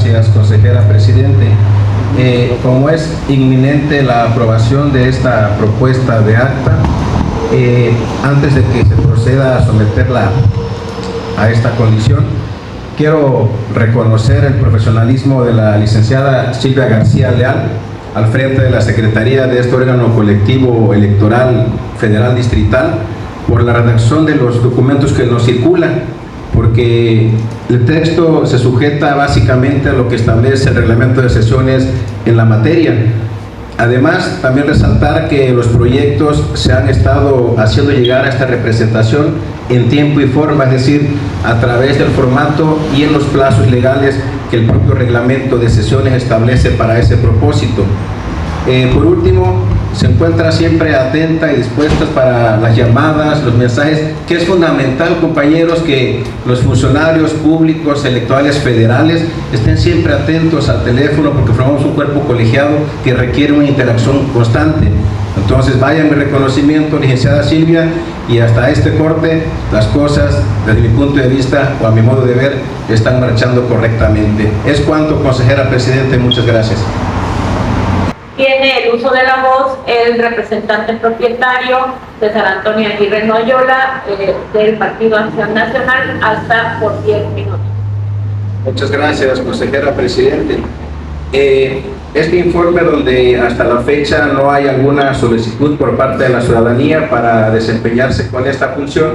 gracias, consejera presidente. Como es inminente la aprobación de esta propuesta de acta, antes de que se proceda a someterla a esta condición, quiero reconocer el profesionalismo de la licenciada Silvia García Leal al frente de la Secretaría de este órgano colectivo electoral federal distrital por la redacción de los documentos que nos circulan, porque el texto se sujeta básicamente a lo que establece el reglamento de sesiones en la materia. Además, también resaltar que los proyectos se han estado haciendo llegar a esta representación en tiempo y forma, es decir, a través del formato y en los plazos legales que el propio reglamento de sesiones establece para ese propósito. Por último, se encuentra siempre atenta y dispuesta para las llamadas, los mensajes, que es fundamental, compañeros, que los funcionarios públicos electorales federales estén siempre atentos al teléfono, porque formamos un cuerpo colegiado que requiere una interacción constante. Entonces, vaya mi reconocimiento, licenciada Silvia, y hasta este corte las cosas, desde mi punto de vista o a mi modo de ver, están marchando correctamente. Es cuanto, consejera presidente, muchas gracias. Tiene el uso de la voz el representante propietario César Antonio Aguirre Noyola del Partido Acción Nacional, hasta por 10 minutos. Muchas gracias, consejera presidente. Este informe, donde hasta la fecha no hay alguna solicitud por parte de la ciudadanía para desempeñarse con esta función,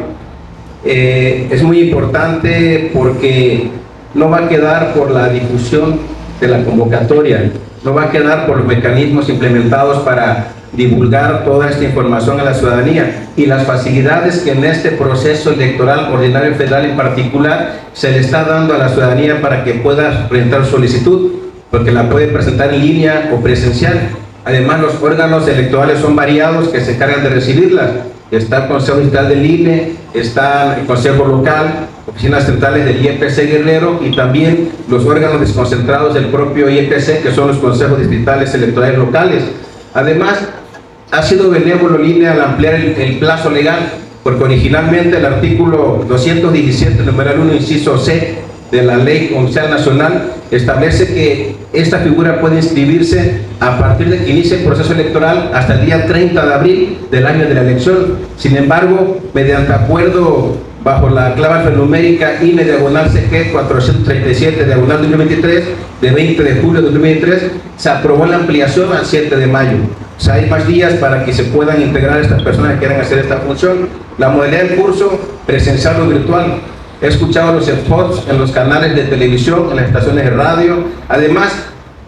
es muy importante porque no va a quedar por la difusión de la convocatoria, no va a quedar por los mecanismos implementados para divulgar toda esta información a la ciudadanía y las facilidades que en este proceso electoral ordinario federal en particular se le está dando a la ciudadanía para que pueda presentar solicitud, porque la puede presentar en línea o presencial. Además, los órganos electorales son variados que se encargan de recibirlas. Está el Consejo Distrital del INE, está el Consejo Local, oficinas centrales del IEPC Guerrero y también los órganos desconcentrados del propio IEPC, que son los consejos distritales electorales locales. Además, ha sido benévolo el INE al ampliar el plazo legal, porque originalmente el artículo 217, numeral 1, inciso C, de la Ley Oficial Nacional establece que esta figura puede inscribirse a partir de que inicie el proceso electoral hasta el día 30 de abril del año de la elección. Sin embargo, mediante acuerdo bajo la clave alfanumérica INE/CG 437/2023 de 20 de julio de 2023, se aprobó la ampliación al 7 de mayo. O sea, hay más días para que se puedan integrar estas personas que quieran hacer esta función. La modalidad del curso, presencial o virtual. He escuchado los spots en los canales de televisión, en las estaciones de radio. Además,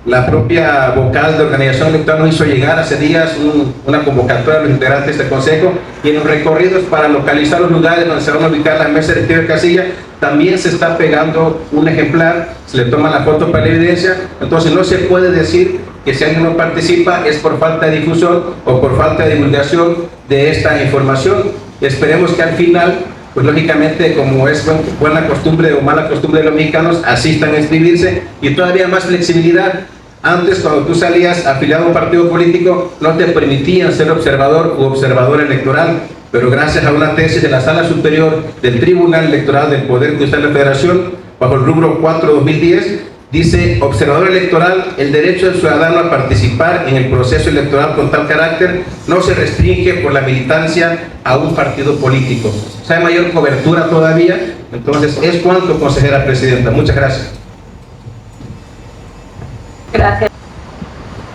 la propia vocal de organización electoral nos hizo llegar hace días una convocatoria a los integrantes de este consejo, y en los recorridos para localizar los lugares donde se van a ubicar las mesas de tiro de casilla también se está pegando un ejemplar, se le toma la foto para la evidencia. Entonces no se puede decir que si alguien no participa es por falta de difusión o por falta de divulgación de esta información. Esperemos que al final, pues lógicamente, como es buena costumbre o mala costumbre de los mexicanos, asistan a inscribirse, y todavía más flexibilidad. Antes, cuando tú salías afiliado a un partido político, no te permitían ser observador u observadora electoral, pero gracias a una tesis de la Sala Superior del Tribunal Electoral del Poder Judicial de la Federación, bajo el rubro 4/2010, dice: observador electoral, el derecho del ciudadano a participar en el proceso electoral con tal carácter no se restringe por la militancia a un partido político. O sea, hay mayor cobertura todavía. Entonces, es cuanto, consejera presidenta. Muchas gracias. Gracias.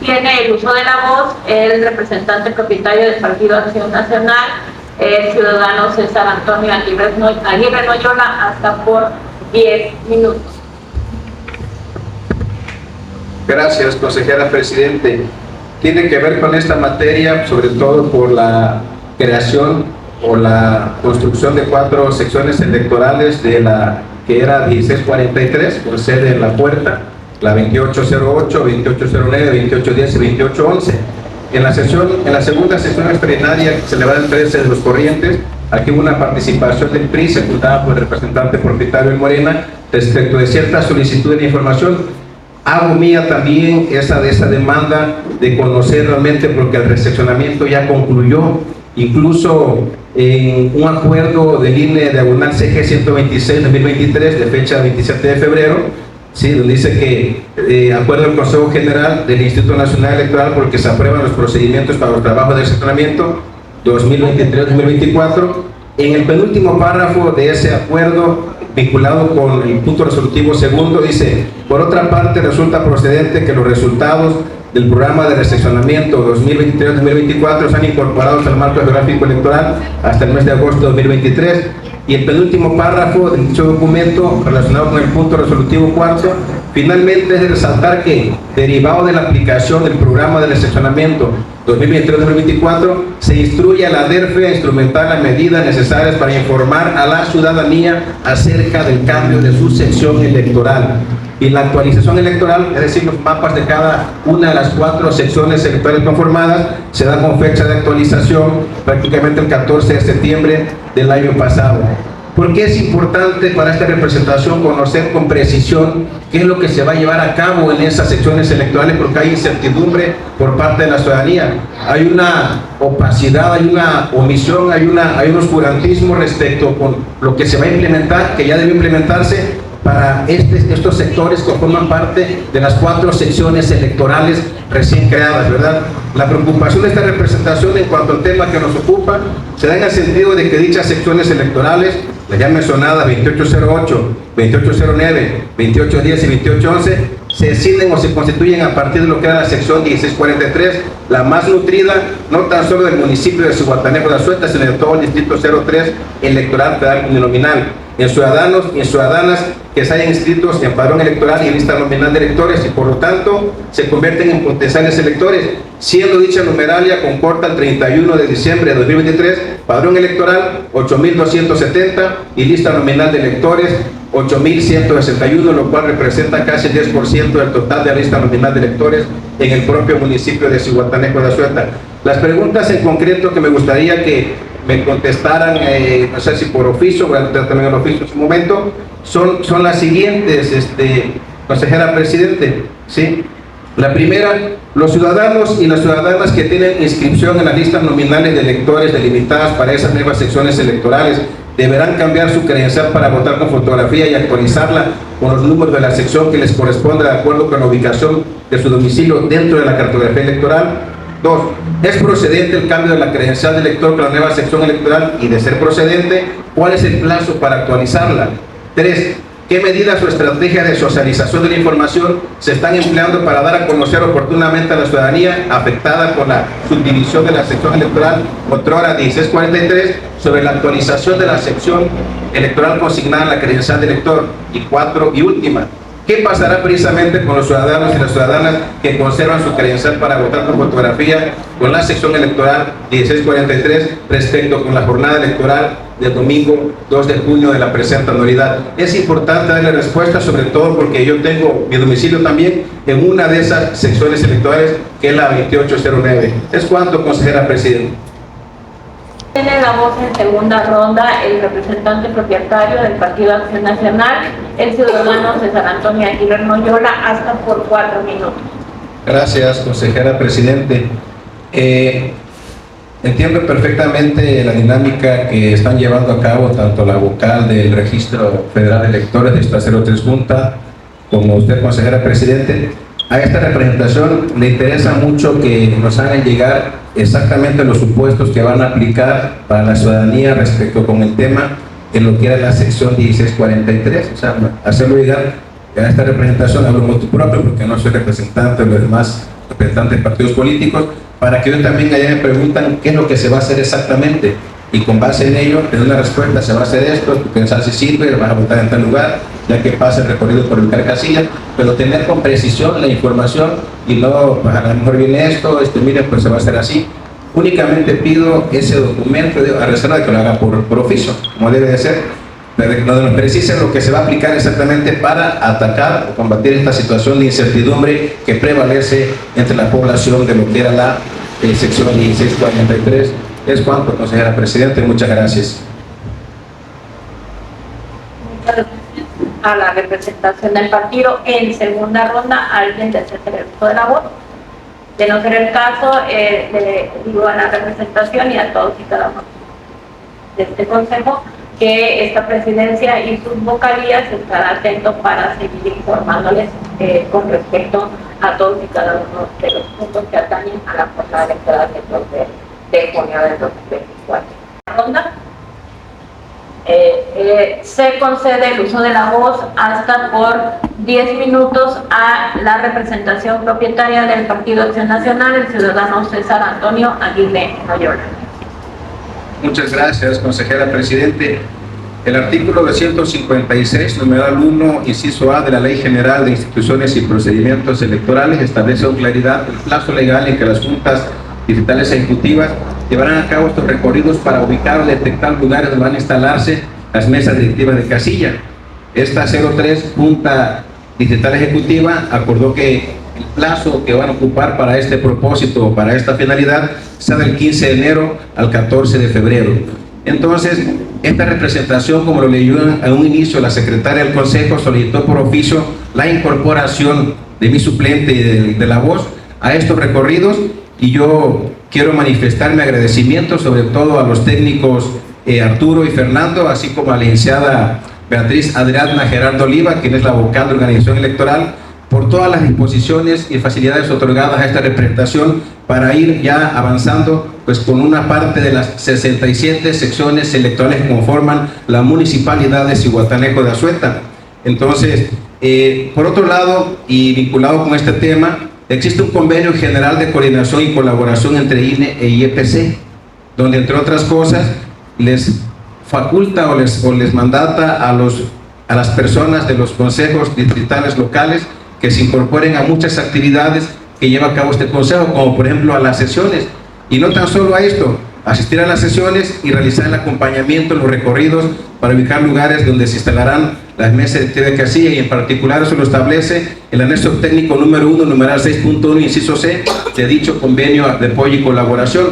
Tiene el uso de la voz el representante propietario del Partido Acción Nacional, el ciudadano César Antonio Aguirre Noyola, hasta por 10 minutos. Gracias, consejera presidente. Tiene que ver con esta materia, sobre todo por la creación o la construcción de 4 secciones electorales de la que era 1643, con sede en La Puerta, la 2808, 2809, 2810 y 2811. En la segunda sesión extraordinaria, celebrada el 13 de los Corrientes, aquí hubo una participación del PRI, secundada por el representante propietario en Morena, respecto de cierta solicitud de información. Hago mía también esa demanda de conocer realmente, porque el recepcionamiento ya concluyó, incluso en un acuerdo del INE/CG 126/2023 de fecha 27 de febrero, Sí, donde dice que, de acuerdo al Consejo General del Instituto Nacional Electoral, por el que se aprueban los procedimientos para los trabajos de seccionamiento 2023-2024, en el penúltimo párrafo de ese acuerdo, vinculado con el punto resolutivo segundo, dice: por otra parte, resulta procedente que los resultados del programa de reseccionamiento 2023-2024 sean incorporados al marco geográfico electoral hasta el mes de agosto de 2023. Y el penúltimo párrafo de dicho documento, relacionado con el punto resolutivo cuarto, finalmente es de resaltar que, derivado de la aplicación del programa de reseccionamiento 2023-2024, se instruye a la DERFE a instrumentar las medidas necesarias para informar a la ciudadanía acerca del cambio de su sección electoral. Y la actualización electoral, es decir, los mapas de cada una de las 4 secciones electorales conformadas, se da con fecha de actualización prácticamente el 14 de septiembre del año pasado. ¿Por qué es importante para esta representación conocer con precisión qué es lo que se va a llevar a cabo en esas secciones electorales? Porque hay incertidumbre por parte de la ciudadanía, hay una opacidad, hay una omisión, hay un oscurantismo respecto con lo que se va a implementar, que ya debe implementarse para estos sectores que forman parte de las 4 secciones electorales recién creadas, ¿verdad? La preocupación de esta representación en cuanto al tema que nos ocupa se da en el sentido de que dichas secciones electorales, las ya mencionadas 2808, 2809, 2810 y 2811, se deciden o se constituyen a partir de lo que era la sección 1643, la más nutrida, no tan solo del municipio de Zihuatanejo de Azueta, sino de todo el distrito 03 electoral federal uninominal, en ciudadanos y en ciudadanas que se hayan inscritos en padrón electoral y lista nominal de electores, y por lo tanto se convierten en potenciales electores, siendo dicha numeralia concorta al 31 de diciembre de 2023, padrón electoral 8.270 y lista nominal de electores 8.161, lo cual representa casi el 10% del total de la lista nominal de electores en el propio municipio de Zihuatanejo de Azueta. Las preguntas en concreto que me gustaría que me contestaran, no sé si por oficio, voy a entrar también al oficio en su momento, son las siguientes, consejera presidente, ¿sí? La primera: los ciudadanos y las ciudadanas que tienen inscripción en las listas nominales de electores delimitadas para esas nuevas secciones electorales deberán cambiar su credencial para votar con fotografía y actualizarla con los números de la sección que les corresponde de acuerdo con la ubicación de su domicilio dentro de la cartografía electoral. 2. ¿Es procedente el cambio de la credencial de elector con la nueva sección electoral? Y de ser procedente, ¿cuál es el plazo para actualizarla? 3. ¿Qué medidas o estrategias de socialización de la información se están empleando para dar a conocer oportunamente a la ciudadanía afectada por la subdivisión de la sección electoral otrora 1643 sobre la actualización de la sección electoral consignada en la credencial de elector? Y 4 y última: ¿qué pasará precisamente con los ciudadanos y las ciudadanas que conservan su credencial para votar con fotografía con la sección electoral 1643 respecto con la jornada electoral del domingo 2 de junio de la presente anualidad? Es importante darle respuesta, sobre todo porque yo tengo mi domicilio también en una de esas secciones electorales, que es la 2809. ¿Es cuánto, consejera presidente? Tiene la voz en segunda ronda el representante propietario del Partido Acción Nacional, el ciudadano César Antonio Aguirre Noyola, hasta por 4 minutos. Gracias, consejera presidente. Entiendo perfectamente la dinámica que están llevando a cabo tanto la vocal del Registro Federal de Electores de esta 03 Junta como usted, consejera presidente. A esta representación le interesa mucho que nos hagan llegar exactamente los supuestos que van a aplicar para la ciudadanía respecto con el tema en lo que era la sección 1643, o sea, hacerlo llegar a esta representación, hablo motu propio porque no soy representante de los demás representantes de partidos políticos, para que ellos también allá me preguntan qué es lo que se va a hacer exactamente, y con base en ello tener una respuesta: se va a hacer esto, pensar si sirve, vas a votar en tal lugar, ya que pasa el recorrido por el Carcasilla, pero tener con precisión la información y no, a lo mejor viene esto, miren, pues se va a hacer así. Únicamente pido ese documento, a reserva de que lo haga por oficio, como debe de ser, donde nos precisen lo que se va a aplicar exactamente para atacar o combatir esta situación de incertidumbre que prevalece entre la población de lo que era la sección 1643. Es cuanto, consejera presidente, muchas gracias. Muchas gracias a la representación del partido. En segunda ronda, alguien desea hacer el uso de la voz. De no ser el caso, le digo a la representación y a todos y cada uno de este consejo que esta presidencia y sus vocalías estarán atentos para seguir informándoles con respecto a todos y cada uno de los puntos que atañen a la jornada electoral de junio del 2024. Ronda. Se concede el uso de la voz hasta por 10 minutos a la representación propietaria del Partido Acción Nacional, el ciudadano César Antonio Aguirre Noyola. Muchas gracias, consejera presidente. El artículo 256, numeral 1, inciso A de la Ley General de Instituciones y Procedimientos Electorales establece con claridad el plazo legal en que las juntas distritales ejecutivas llevarán a cabo estos recorridos para ubicar o detectar lugares donde van a instalarse las mesas directivas de casilla. Esta 03 Junta Distrital Ejecutiva acordó que el plazo que van a ocupar para este propósito o para esta finalidad sea del 15 de enero al 14 de febrero. Entonces, esta representación, como lo leyó a un inicio la secretaria del Consejo, solicitó por oficio la incorporación de mi suplente y de la voz a estos recorridos, y yo quiero manifestar mi agradecimiento sobre todo a los técnicos Arturo y Fernando, así como a la licenciada Beatriz Adriana Gerardo Oliva, quien es la vocal de organización electoral, por todas las disposiciones y facilidades otorgadas a esta representación para ir ya avanzando pues con una parte de las 67 secciones electorales que conforman la municipalidad de Zihuatanejo de Azueta. Entonces, por otro lado, y vinculado con este tema, existe un convenio general de coordinación y colaboración entre INE e IEPC, donde entre otras cosas les faculta o les mandata a las personas de los consejos distritales locales que se incorporen a muchas actividades que lleva a cabo este consejo, como por ejemplo a las sesiones, y no tan solo a esto, asistir a las sesiones y realizar el acompañamiento en los recorridos para ubicar lugares donde se instalarán las mesas de casilla, y en particular eso lo establece el anexo técnico número 1, numeral 6.1, inciso C, de dicho convenio de apoyo y colaboración.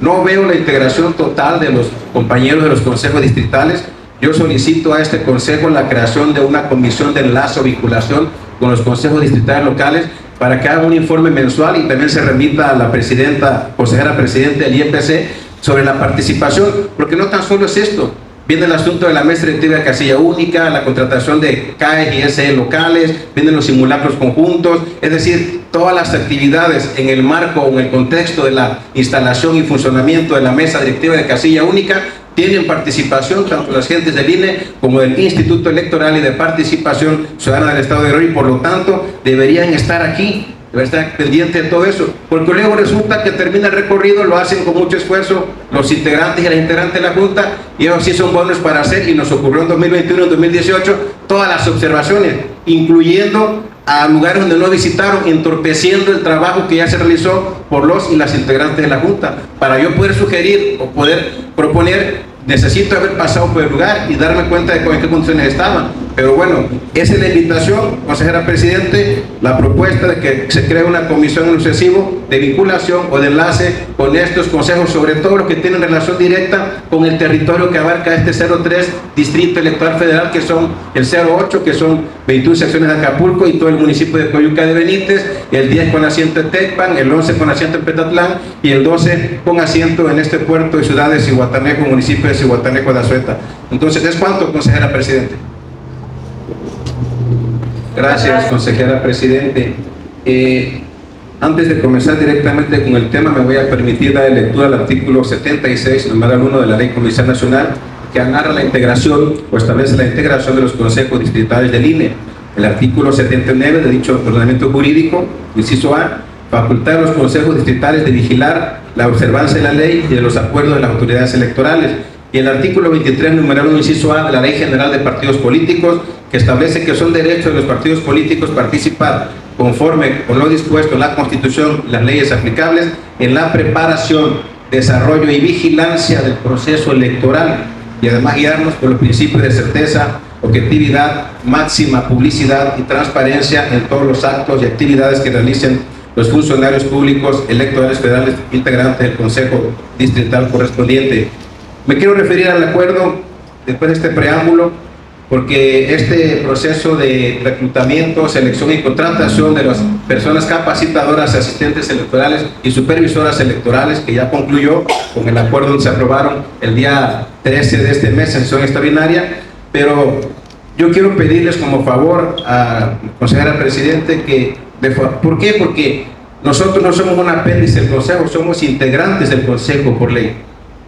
No veo la integración total de los compañeros de los consejos distritales. Yo solicito a este consejo la creación de una comisión de enlace o vinculación con los consejos distritales locales para que haga un informe mensual y también se remita a la presidenta, consejera presidente del IEPC sobre la participación, porque no tan solo es esto. Viene el asunto de la mesa directiva de casilla única, la contratación de CAE y SE locales, vienen los simulacros conjuntos, es decir, todas las actividades en el marco o en el contexto de la instalación y funcionamiento de la mesa directiva de casilla única tienen participación tanto las gentes del INE como del Instituto Electoral y de Participación Ciudadana del Estado de Guerrero, y por lo tanto deberían estar aquí, deberían estar pendientes de todo eso, porque luego resulta que termina el recorrido, lo hacen con mucho esfuerzo los integrantes y las integrantes de la Junta, y ellos sí son buenos para hacer, y nos ocurrió en 2021 y 2018 todas las observaciones, incluyendo a lugares donde no visitaron, entorpeciendo el trabajo que ya se realizó por los y las integrantes de la Junta. Para yo poder sugerir o poder proponer, necesito haber pasado por el lugar y darme cuenta de en qué condiciones estaban. Pero bueno, esa es la invitación, consejera presidente, la propuesta de que se cree una comisión en sucesivo de vinculación o de enlace con estos consejos, sobre todo los que tienen relación directa con el territorio que abarca este 03 Distrito Electoral Federal, que son el 08, que son 21 secciones de Acapulco y todo el municipio de Coyuca de Benítez, el 10 con asiento en Tecpan, el 11 con asiento en Petatlán y el 12 con asiento en este puerto de ciudad de Zihuatanejo, municipio de Zihuatanejo de Azueta. Entonces, ¿es cuánto, consejera presidente? Gracias, consejera presidente. Antes de comenzar directamente con el tema, me voy a permitir dar lectura al artículo 76, numeral 1 de la Ley Comisión Nacional, que amarra la integración o establece la integración de los consejos distritales del INE. El artículo 79 de dicho ordenamiento jurídico, inciso A, facultar a los consejos distritales de vigilar la observancia de la ley y de los acuerdos de las autoridades electorales. Y el artículo 23, numeral 1, inciso A de la Ley General de Partidos Políticos, que establece que son derechos de los partidos políticos participar conforme con lo dispuesto en la Constitución, las leyes aplicables, en la preparación, desarrollo y vigilancia del proceso electoral, y además guiarnos por los principios de certeza, objetividad, máxima publicidad y transparencia en todos los actos y actividades que realicen los funcionarios públicos electorales federales integrantes del Consejo Distrital correspondiente. Me quiero referir al acuerdo, después de este preámbulo, porque este proceso de reclutamiento, selección y contratación de las personas capacitadoras, asistentes electorales y supervisoras electorales, que ya concluyó con el acuerdo donde se aprobaron el día 13 de este mes en sesión extraordinaria, pero yo quiero pedirles como favor a la consejera presidente que, ¿por qué? Porque nosotros no somos un apéndice del Consejo, somos integrantes del Consejo por ley.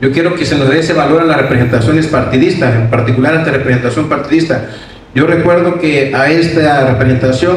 Yo quiero que se nos dé ese valor a las representaciones partidistas, en particular a esta representación partidista. Yo recuerdo que a esta representación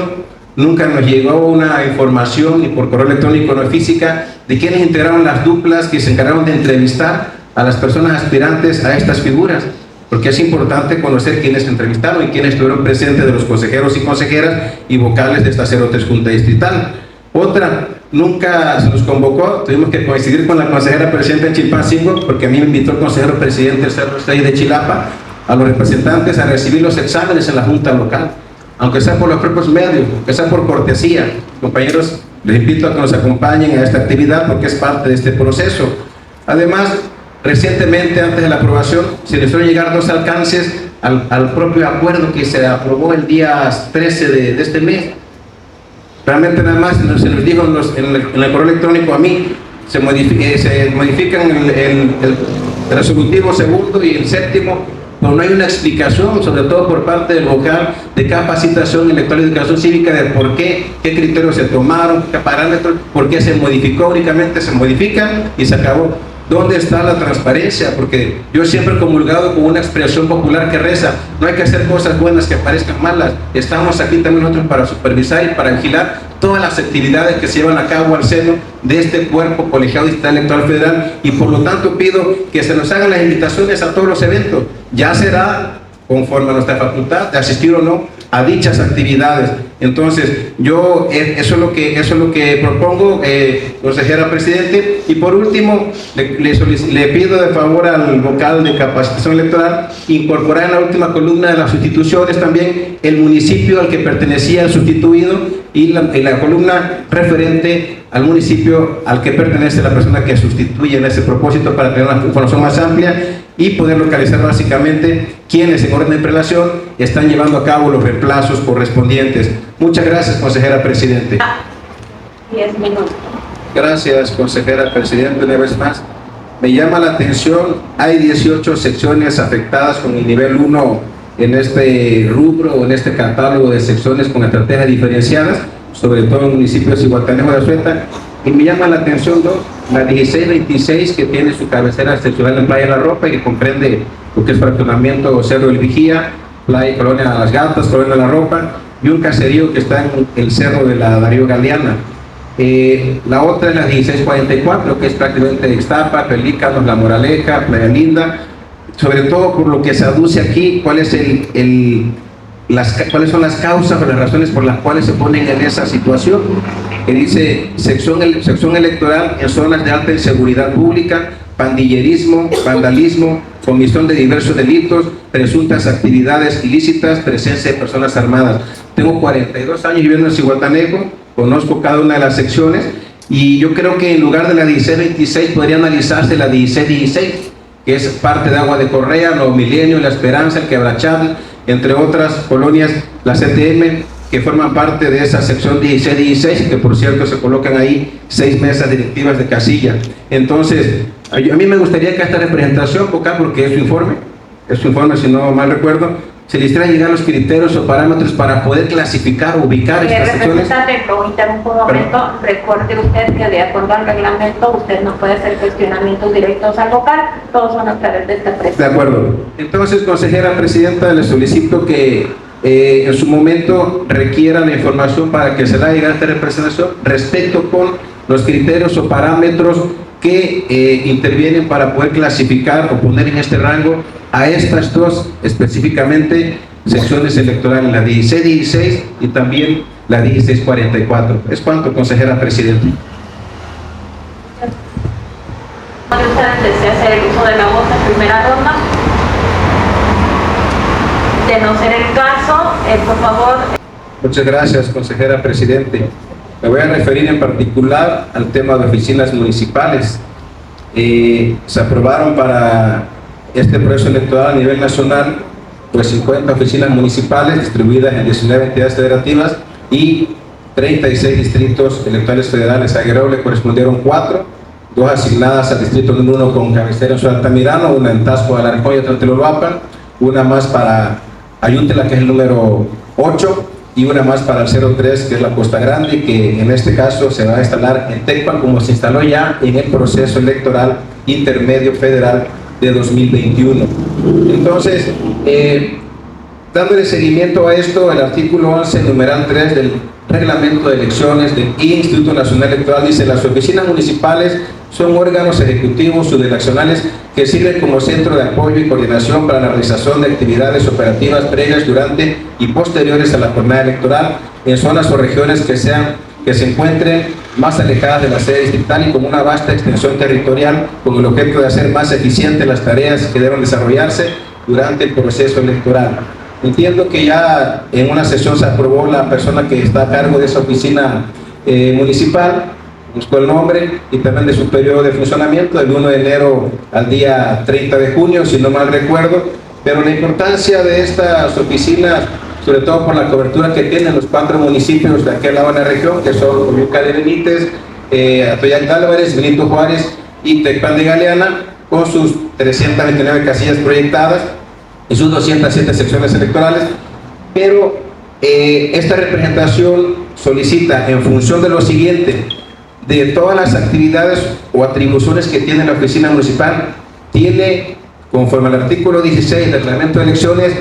nunca nos llegó una información, ni por correo electrónico ni física, de quienes integraron las duplas que se encargaron de entrevistar a las personas aspirantes a estas figuras, porque es importante conocer quiénes se entrevistaron y quiénes estuvieron presentes de los consejeros y consejeras y vocales de esta 03 Junta Distrital. Otra, nunca se nos convocó, tuvimos que coincidir con la consejera presidenta en Chilpancingo, porque a mí me invitó el consejero presidente del Cerro 6 de Chilapa a los representantes a recibir los exámenes en la Junta Local, aunque sea por los propios medios, aunque sea por cortesía. Compañeros, les invito a que nos acompañen a esta actividad porque es parte de este proceso. Además, recientemente, antes de la aprobación, se les fueron llegar dos alcances al propio acuerdo que se aprobó el día 13 de este mes. Realmente nada más se nos dijo en el correo electrónico a mí, se modifican el resolutivo segundo y el séptimo, pero no hay una explicación, sobre todo por parte del vocal de capacitación electoral y educación cívica, de por qué criterios se tomaron, qué parámetros, por qué se modificó, únicamente se modifica y se acabó. ¿Dónde está la transparencia? Porque yo siempre he comulgado con una expresión popular que reza: no hay que hacer cosas buenas que parezcan malas. Estamos aquí también nosotros para supervisar y para vigilar todas las actividades que se llevan a cabo al seno de este cuerpo colegiado distrital electoral federal, y por lo tanto pido que se nos hagan las invitaciones a todos los eventos. Ya será conforme a nuestra facultad de asistir o no a dichas actividades. Entonces, yo eso es lo que propongo, consejera presidente. Y por último, le pido de favor al vocal de capacitación electoral incorporar en la última columna de las sustituciones también el municipio al que pertenecía el sustituido, y la columna referente al municipio al que pertenece la persona que sustituye en ese propósito, para tener una información más amplia y poder localizar básicamente quienes en orden de prelación están llevando a cabo los reemplazos correspondientes. Muchas gracias, consejera presidente. 10 minutos. Gracias, consejera presidente, una vez más. Me llama la atención, hay 18 secciones afectadas con el nivel 1 en este rubro o en este catálogo de secciones con estrategias diferenciadas, sobre todo en municipios de Guatanejo de Azueta, y me llama la atención la 1626, que tiene su cabecera seccional en Playa La Ropa y que comprende lo que es fraccionamiento Cerro del Vigía, Playa Colonia Las Gatas, Colonia La Ropa, y un caserío que está en el Cerro de la Darío Galeana. La otra es la 1644, que es prácticamente Ixtapa, Pelícanos, La Moraleja, Playa Linda, sobre todo por lo que se aduce aquí, cuáles son las causas o las razones por las cuales se ponen en esa situación, que dice sección electoral en zonas de alta inseguridad pública, pandillerismo, vandalismo, comisión de diversos delitos, presuntas actividades ilícitas, presencia de personas armadas. Tengo 42 años viviendo en Zihuatanejo, conozco cada una de las secciones, y yo creo que en lugar de la 1626 podría analizarse la 1616, que es parte de Agua de Correa, Nuevo Milenio, La Esperanza, El Quebrachal, entre otras colonias, la CTM, que forman parte de esa sección 1616, que por cierto se colocan ahí 6 mesas directivas de casilla. Entonces, a mí me gustaría que esta representación vocal, porque es su informe si no mal recuerdo, se les trae llegar los criterios o parámetros para poder clasificar o ubicar estas secciones. Representante, lo interrumpo un momento. Recuerde usted que de acuerdo al reglamento usted no puede hacer cuestionamientos directos al vocal, todos son a través de esta presidencia. De acuerdo. Entonces, consejera presidenta, le solicito que en su momento requiera la información para que se le haga llegar esta representación respecto con los criterios o parámetros que intervienen para poder clasificar o poner en este rango a estas dos específicamente secciones electorales, la 1616 y también la 1644. ¿Es cuánto, consejera presidenta? ¿Usted desea hacer el uso de la voz en primera ronda? De no ser el caso, por favor. Muchas gracias, consejera presidente. Me voy a referir en particular al tema de oficinas municipales. Se aprobaron para este proceso electoral a nivel nacional pues 50 oficinas municipales distribuidas en 19 entidades federativas y 36 distritos electorales federales. A Guerrero le correspondieron 4, 2 asignadas al distrito número 1 con cabecera en Ciudad Altamirano, una en Tasco, Alarcón y otra en Teloloapan, una más para Ayútela, que es el número 8, y una más para el 03, que es la Costa Grande, que en este caso se va a instalar en Tecpan, como se instaló ya en el proceso electoral intermedio federal de 2021. Entonces, dándole seguimiento a esto, el artículo 11, numeral 3 del Reglamento de Elecciones del Instituto Nacional Electoral dice: las oficinas municipales son órganos ejecutivos subdelegacionales que sirven como centro de apoyo y coordinación para la realización de actividades operativas previas, durante y posteriores a la jornada electoral en zonas o regiones que se encuentren más alejadas de la sede distrital y con una vasta extensión territorial, con el objeto de hacer más eficientes las tareas que deben desarrollarse durante el proceso electoral. Entiendo que ya en una sesión se aprobó la persona que está a cargo de esa oficina municipal, buscó el nombre y también de su periodo de funcionamiento, del 1 de enero al día 30 de junio, si no mal recuerdo. Pero la importancia de estas oficinas, sobre todo por la cobertura que tienen los 4 municipios de aquel lado de la región, que son Coyuca de Benítez, Atoyac de Álvarez, Benito Juárez y Tecpan de Galeana, con sus 329 casillas proyectadas y sus 207 secciones electorales. Pero esta representación solicita, en función de lo siguiente, de todas las actividades o atribuciones que tiene la oficina municipal, tiene, conforme al artículo 16 del Reglamento de Elecciones,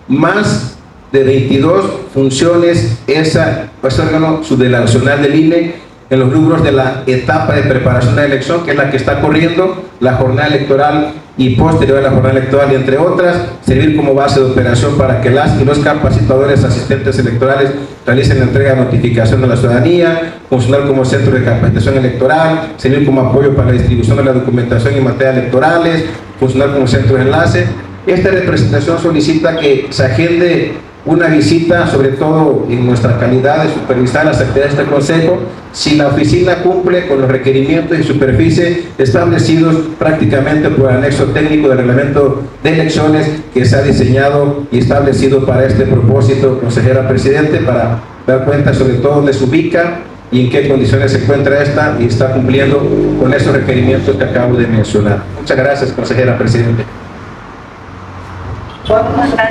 más de 22 funciones ese órgano subdelegacional del INE en los rubros de la etapa de preparación de la elección, que es la que está corriendo, la jornada electoral y posterior a la jornada electoral, y entre otras, servir como base de operación para que las y los capacitadores asistentes electorales realicen la entrega de notificación a la ciudadanía, funcionar como centro de capacitación electoral, servir como apoyo para la distribución de la documentación en materia electorales, funcionar como centro de enlace. Esta representación solicita que se agende una visita, sobre todo en nuestra calidad de supervisar las actividades del Consejo, si la oficina cumple con los requerimientos y superficie establecidos prácticamente por el anexo técnico del Reglamento de Elecciones que se ha diseñado y establecido para este propósito, consejera presidente, para dar cuenta sobre todo dónde se ubica y en qué condiciones se encuentra esta y está cumpliendo con esos requerimientos que acabo de mencionar. Muchas gracias, consejera presidente.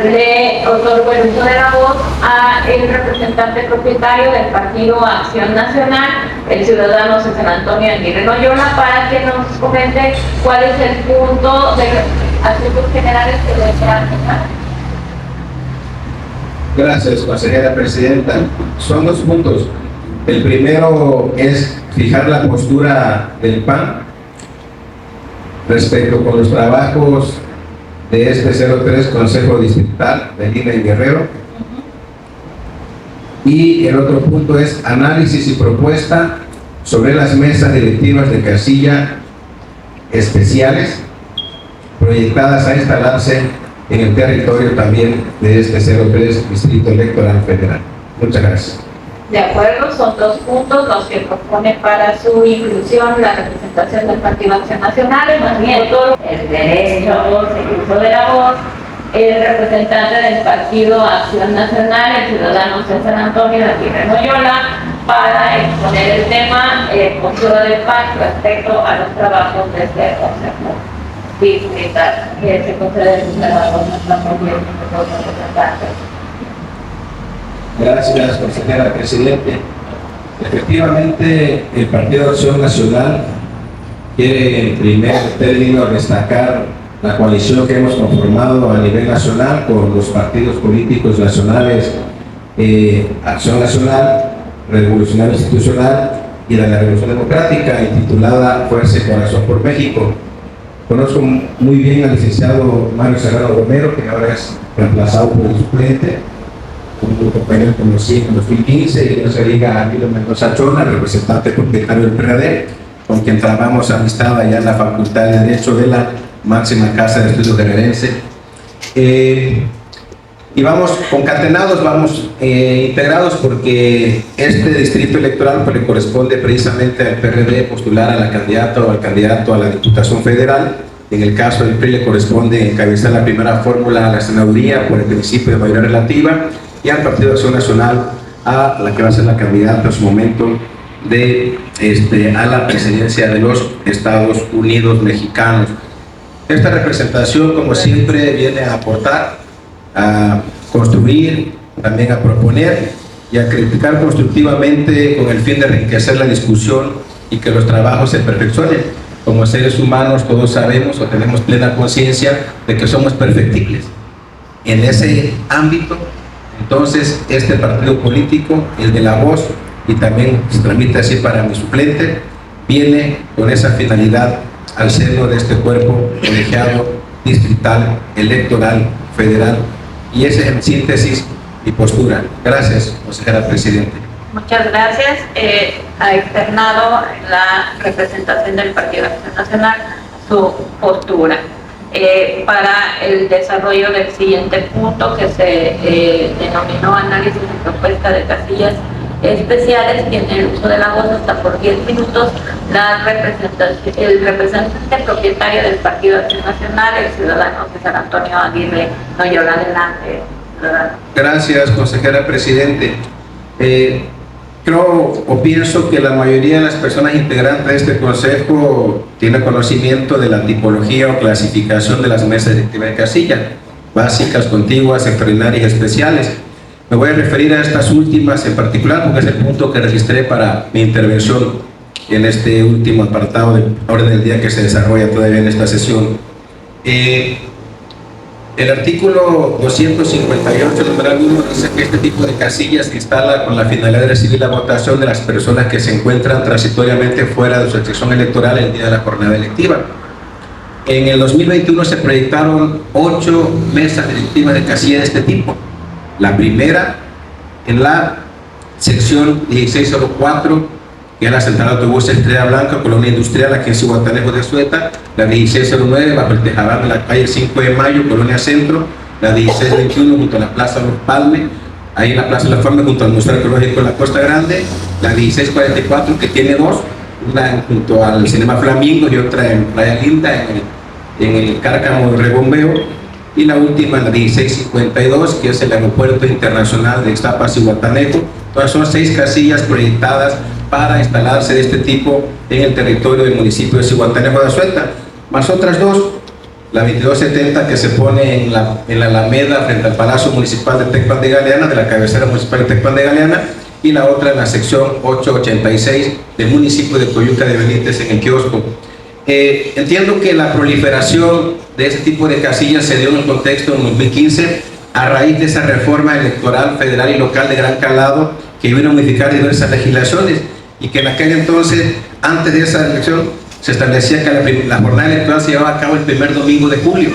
Le otorgo el uso de la voz al representante propietario del Partido Acción Nacional, el ciudadano César Antonio Aguirre Noyola, para que nos comente cuál es el punto de asuntos generales que desea tocar. Gracias, consejera presidenta. Son 2 puntos. El primero es fijar la postura del PAN respecto con los trabajos de este 03 Consejo Distrital de INE y Guerrero. Y el otro punto es análisis y propuesta sobre las mesas directivas de casilla especiales proyectadas a instalarse en el territorio también de este 03 Distrito Electoral Federal. Muchas gracias. De acuerdo, son 2 puntos los que propone para su inclusión la representación del Partido Acción Nacional, más bien todo el derecho a voz, el uso de la voz, el representante del Partido Acción Nacional, el ciudadano César Antonio Aguirre Noyola, para exponer el tema, postura del PAN respecto a los trabajos de este Consejo Distrital, que se concede el trabajo de nuestra representante. Gracias, consejera presidente. Efectivamente, el Partido Acción Nacional quiere en primer término destacar la coalición que hemos conformado a nivel nacional con los partidos políticos nacionales, Acción Nacional, Revolucionario Institucional y de la Revolución Democrática, intitulada Fuerza y Corazón por México. Conozco muy bien al licenciado Mario Serrano Romero, que ahora es reemplazado por el suplente, un compañero que conocí en 2015, y no se diga a Milo Mendoza Chona, representante propietario del PRD, con quien trabajamos amistad allá en la Facultad de Derecho de la máxima casa de estudios guerrerense. Y vamos concatenados, vamos integrados, porque este distrito electoral pues, le corresponde precisamente al PRD postular a la candidata o al candidato a la Diputación Federal, En el caso del PRI le corresponde encabezar la primera fórmula a la senaduría por el principio de mayoría relativa, y al Partido de Acción Nacional a la que va a ser la candidata en su momento a la presidencia de los Estados Unidos mexicanos. Esta representación, como siempre, viene a aportar, a construir, también a proponer y a criticar constructivamente con el fin de enriquecer la discusión y que los trabajos se perfeccionen. Como seres humanos todos sabemos o tenemos plena conciencia de que somos perfectibles. En ese ámbito, entonces, este partido político, el de La Voz, y también se transmite así para mi suplente, viene con esa finalidad al seno de este cuerpo colegiado, distrital, electoral, federal, y esa es en síntesis mi postura. Gracias, consejera presidente. Muchas gracias. Ha externado la representación del Partido de Acción Nacional su postura. Para el desarrollo del siguiente punto, que se denominó análisis y propuesta de casillas especiales, tiene el uso de la voz hasta por 10 minutos el representante propietario del Partido de Acción Nacional, el ciudadano César Antonio Aguirre Noyola. Adelante, ciudadano. Gracias, consejera presidente. Creo o pienso que la mayoría de las personas integrantes de este consejo tiene conocimiento de la tipología o clasificación de las mesas directivas de casilla, básicas, contiguas, extraordinarias y especiales. Me voy a referir a estas últimas en particular porque es el punto que registré para mi intervención en este último apartado de orden del día que se desarrolla todavía en esta sesión. El artículo 258, numeral 1, dice que este tipo de casillas se instala con la finalidad de recibir la votación de las personas que se encuentran transitoriamente fuera de su sección electoral el día de la jornada electiva. En el 2021 se proyectaron 8 mesas directivas de casilla de este tipo. La primera en la sección 1604, que es la central de autobuses Estrella Blanca, Colonia Industrial, aquí en Zihuatanejo de Sueta. La 1609, bajo el tejabán de la calle 5 de Mayo, Colonia Centro. La 1621, junto a la Plaza Los Palmes, ahí en la Plaza de la Fama, junto al Museo Arqueológico de la Costa Grande. La 1644, que tiene dos, una junto al Cinema Flamingo y otra en Playa Linda, en el Cárcamo de Rebombeo. Y la última, la 1652, que es el Aeropuerto Internacional de Ixtapa, Zihuatanejo. Entonces son 6 casillas proyectadas para instalarse de este tipo en el territorio del municipio de Zihuatanejo de Sueta, más otras 2, la 2270 que se pone en la Alameda frente al Palacio Municipal de Tecpan de Galeana, de la cabecera municipal de Tecpan de Galeana, y la otra en la sección 886 del municipio de Coyuca de Benítez, en el kiosco. Entiendo que la proliferación de este tipo de casillas se dio en el contexto en 2015 a raíz de esa reforma electoral federal y local de gran calado que vino a modificar diversas legislaciones, y que en aquel entonces, antes de esa elección, se establecía que la jornada electoral se llevaba a cabo el primer domingo de julio.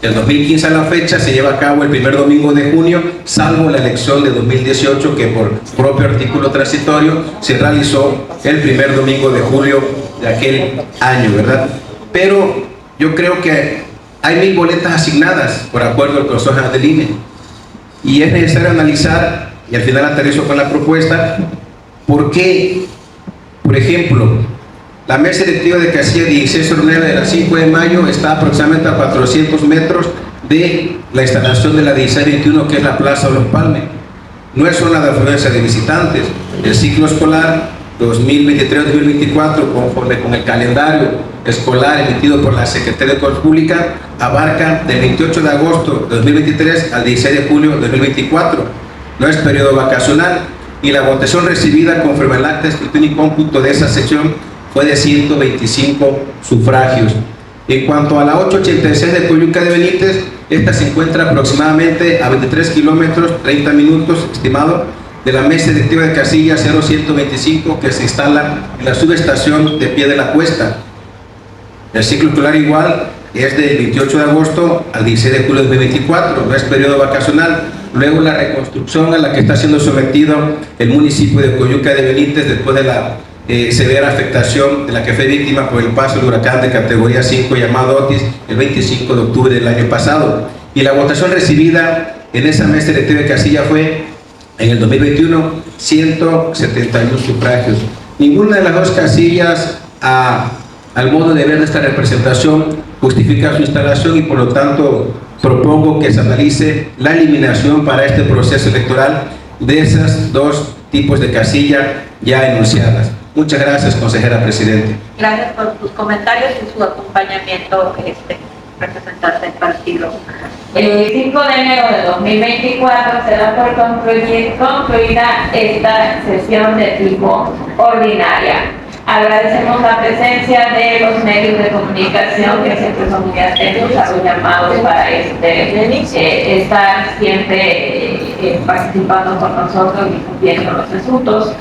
Del 2015 a la fecha se lleva a cabo el primer domingo de junio, salvo la elección de 2018, que por propio artículo transitorio se realizó el primer domingo de julio de aquel año, ¿verdad? Pero yo creo que hay 1000 boletas asignadas por acuerdo del Consejo General del INE, y es necesario analizar, y al final aterrizo con la propuesta, por qué, por ejemplo, la mesa directiva de casilla 1609 de la 5 de mayo está aproximadamente a 400 metros de la instalación de la 1621, que es la Plaza de Los Palmes. No es zona de afluencia de visitantes. El ciclo escolar 2023-2024, conforme con el calendario escolar emitido por la Secretaría de Educación Pública, abarca del 28 de agosto de 2023 al 16 de julio de 2024. No es periodo vacacional, y la votación recibida conforme al acta de escrutinio y cómputo de esa sección fue de 125 sufragios. En cuanto a la 886 de Coyuca de Benítez, esta se encuentra aproximadamente a 23 kilómetros, 30 minutos estimado, de la mesa directiva de casilla 0125, que se instala en la subestación de Pie de la Cuesta. El ciclo escolar igual es del 28 de agosto al 16 de julio de 2024, no es periodo vacacional. Luego la reconstrucción a la que está siendo sometido el municipio de Coyuca de Benítez después de la severa afectación de la que fue víctima por el paso del huracán de categoría 5 llamado Otis el 25 de octubre del año pasado. Y la votación recibida en esa mesa directiva de casilla fue en el 2021 171 sufragios. Ninguna de las dos casillas, al modo de ver de esta representación, justifica su instalación y por lo tanto propongo que se analice la eliminación para este proceso electoral de esas dos tipos de casilla ya enunciadas. Muchas gracias, consejera presidente. Gracias por sus comentarios y su acompañamiento, representante del partido. El 5 de enero de 2024 se da por concluida esta sesión de tipo ordinaria. Agradecemos la presencia de los medios de comunicación que siempre son muy atentos a los llamados para estar siempre participando con nosotros y cumpliendo los asuntos.